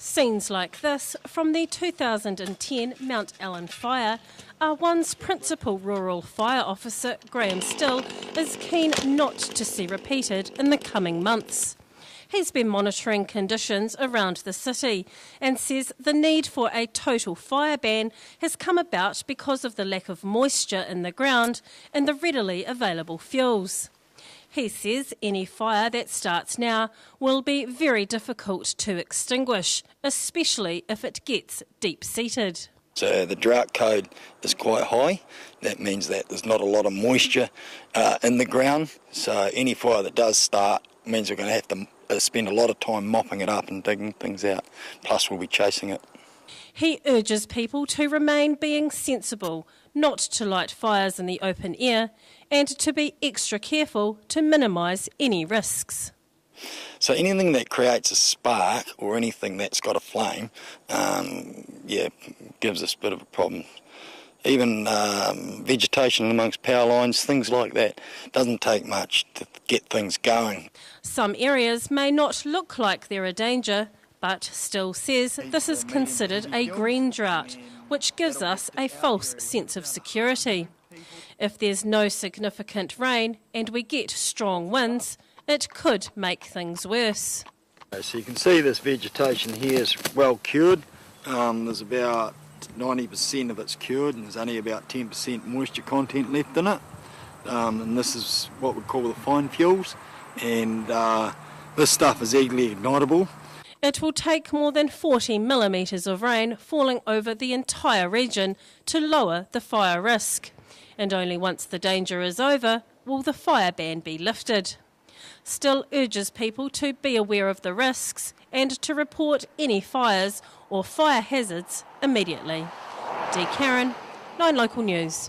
Scenes like this from the 2010 Mount Allen fire are one's principal rural fire officer, Graham Still, is keen not to see repeated in the coming months. He's been monitoring conditions around the city and says the need for a total fire ban has come about because of the lack of moisture in the ground and the readily available fuels. He says any fire that starts now will be very difficult to extinguish, especially if it gets deep-seated. So the drought code is quite high. That means that there's not a lot of moisture in the ground. So any fire that does start means we're going to have to spend a lot of time mopping it up and digging things out. Plus we'll be chasing it. He urges people to remain being sensible, not to light fires in the open air, and to be extra careful to minimise any risks. So anything that creates a spark or anything that's got a flame, gives us a bit of a problem. Even vegetation amongst power lines, things like that, doesn't take much to get things going. Some areas may not look like they're a danger, but Still says this is considered a green drought, which gives us a false sense of security. If there's no significant rain and we get strong winds, it could make things worse. So you can see this vegetation here is well cured. There's about 90% of it's cured and there's only about 10% moisture content left in it. And this is what we call the fine fuels, and this stuff is easily ignitable. It will take more than 40 millimetres of rain falling over the entire region to lower the fire risk. And only once the danger is over will the fire ban be lifted. Still urges people to be aware of the risks and to report any fires or fire hazards immediately. Dee Karen, 9 Local News.